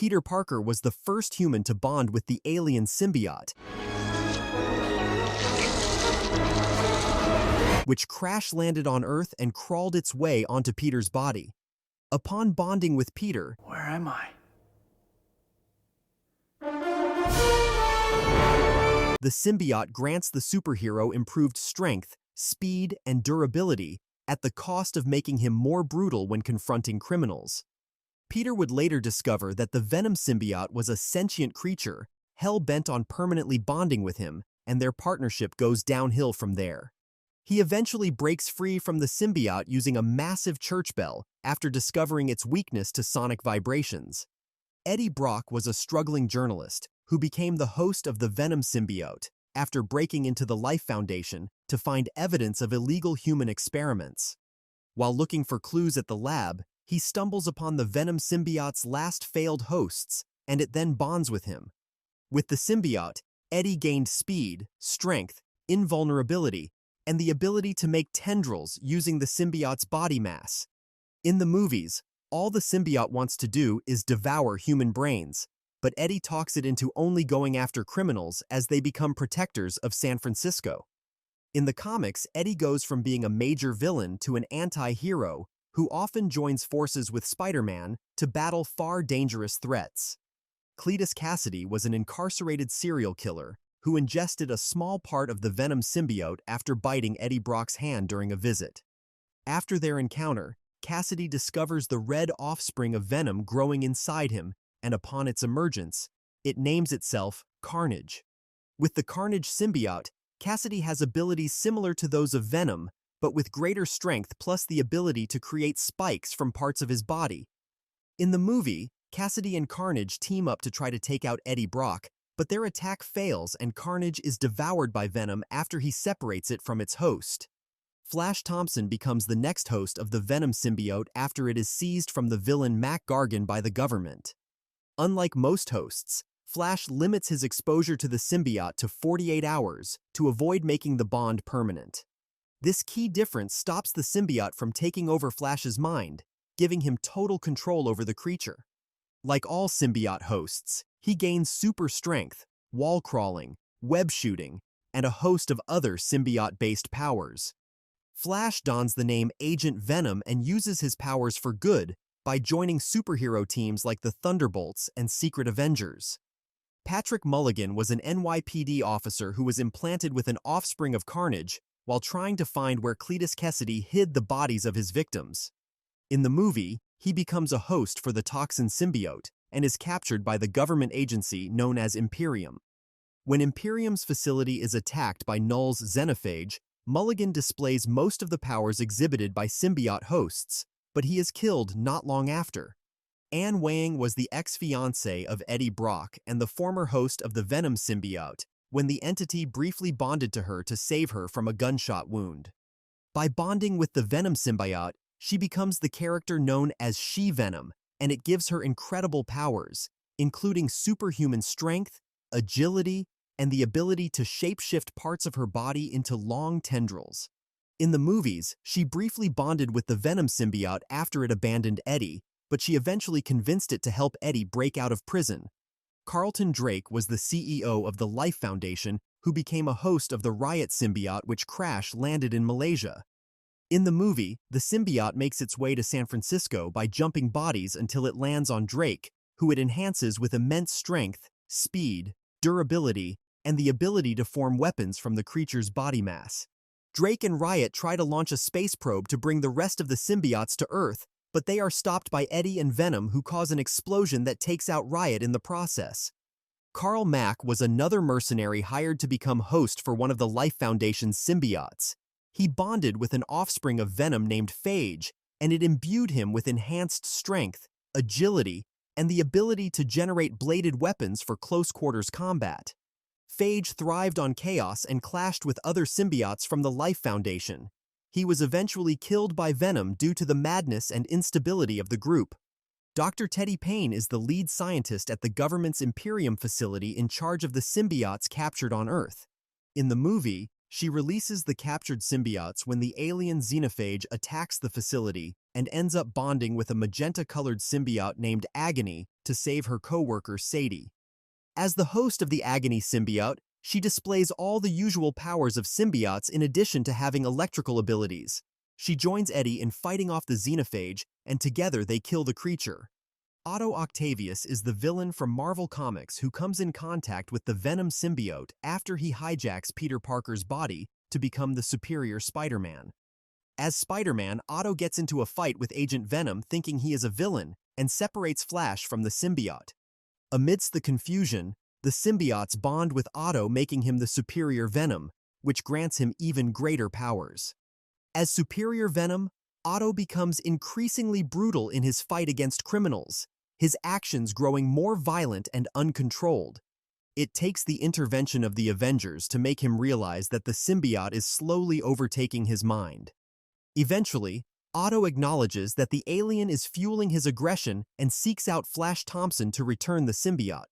Peter Parker was the first human to bond with the alien symbiote, which crash-landed on Earth and crawled its way onto Peter's body. Upon bonding with Peter, Where am I? the symbiote grants the superhero improved strength, speed, and durability at the cost of making him more brutal when confronting criminals. Peter would later discover that the Venom symbiote was a sentient creature, hell-bent on permanently bonding with him, and their partnership goes downhill from there. He eventually breaks free from the symbiote using a massive church bell after discovering its weakness to sonic vibrations. Eddie Brock was a struggling journalist who became the host of the Venom symbiote after breaking into the Life Foundation to find evidence of illegal human experiments. While looking for clues at the lab, he stumbles upon the Venom symbiote's last failed hosts, and it then bonds with him. With the symbiote, Eddie gained speed, strength, invulnerability, and the ability to make tendrils using the symbiote's body mass. In the movies, all the symbiote wants to do is devour human brains, but Eddie talks it into only going after criminals as they become protectors of San Francisco. In the comics, Eddie goes from being a major villain to an anti-hero who often joins forces with Spider-Man to battle far dangerous threats. Cletus Kasady was an incarcerated serial killer who ingested a small part of the Venom symbiote after biting Eddie Brock's hand during a visit. After their encounter, Kasady discovers the red offspring of Venom growing inside him, and upon its emergence, it names itself Carnage. With the Carnage symbiote, Kasady has abilities similar to those of Venom, but with greater strength plus the ability to create spikes from parts of his body. In the movie, Kasady and Carnage team up to try to take out Eddie Brock, but their attack fails and Carnage is devoured by Venom after he separates it from its host. Flash Thompson becomes the next host of the Venom symbiote after it is seized from the villain Mac Gargan by the government. Unlike most hosts, Flash limits his exposure to the symbiote to 48 hours to avoid making the bond permanent. This key difference stops the symbiote from taking over Flash's mind, giving him total control over the creature. Like all symbiote hosts, he gains super strength, wall crawling, web shooting, and a host of other symbiote-based powers. Flash dons the name Agent Venom and uses his powers for good by joining superhero teams like the Thunderbolts and Secret Avengers. Patrick Mulligan was an NYPD officer who was implanted with an offspring of Carnage while trying to find where Cletus Kasady hid the bodies of his victims. In the movie, he becomes a host for the Toxin symbiote and is captured by the government agency known as Imperium. When Imperium's facility is attacked by Knull's xenophage, Mulligan displays most of the powers exhibited by symbiote hosts, but he is killed not long after. Anne Wang was the ex-fiancée of Eddie Brock and the former host of the Venom symbiote when the entity briefly bonded to her to save her from a gunshot wound. By bonding with the Venom symbiote, she becomes the character known as She-Venom, and it gives her incredible powers, including superhuman strength, agility, and the ability to shapeshift parts of her body into long tendrils. In the movies, she briefly bonded with the Venom symbiote after it abandoned Eddie, but she eventually convinced it to help Eddie break out of prison. Carlton Drake was the CEO of the Life Foundation, who became a host of the Riot symbiote which crash-landed in Malaysia. In the movie, the symbiote makes its way to San Francisco by jumping bodies until it lands on Drake, who it enhances with immense strength, speed, durability, and the ability to form weapons from the creature's body mass. Drake and Riot try to launch a space probe to bring the rest of the symbiotes to Earth, but they are stopped by Eddie and Venom, who cause an explosion that takes out Riot in the process. Karl Mack was another mercenary hired to become host for one of the Life Foundation's symbiotes. He bonded with an offspring of Venom named Phage, and it imbued him with enhanced strength, agility, and the ability to generate bladed weapons for close-quarters combat. Phage thrived on chaos and clashed with other symbiotes from the Life Foundation. He was eventually killed by Venom due to the madness and instability of the group. Dr. Teddy Payne is the lead scientist at the government's Imperium facility in charge of the symbiotes captured on Earth. In the movie, she releases the captured symbiotes when the alien xenophage attacks the facility, and ends up bonding with a magenta-colored symbiote named Agony to save her co-worker Sadie. As the host of the Agony symbiote, she displays all the usual powers of symbiotes in addition to having electrical abilities. She joins Eddie in fighting off the xenophage, and together they kill the creature. Otto Octavius is the villain from Marvel Comics who comes in contact with the Venom symbiote after he hijacks Peter Parker's body to become the superior Spider-Man. As Spider-Man, Otto gets into a fight with Agent Venom thinking he is a villain and separates Flash from the symbiote. Amidst the confusion, the symbiotes bond with Otto, making him the superior Venom, which grants him even greater powers. As superior Venom, Otto becomes increasingly brutal in his fight against criminals, his actions growing more violent and uncontrolled. It takes the intervention of the Avengers to make him realize that the symbiote is slowly overtaking his mind. Eventually, Otto acknowledges that the alien is fueling his aggression and seeks out Flash Thompson to return the symbiote.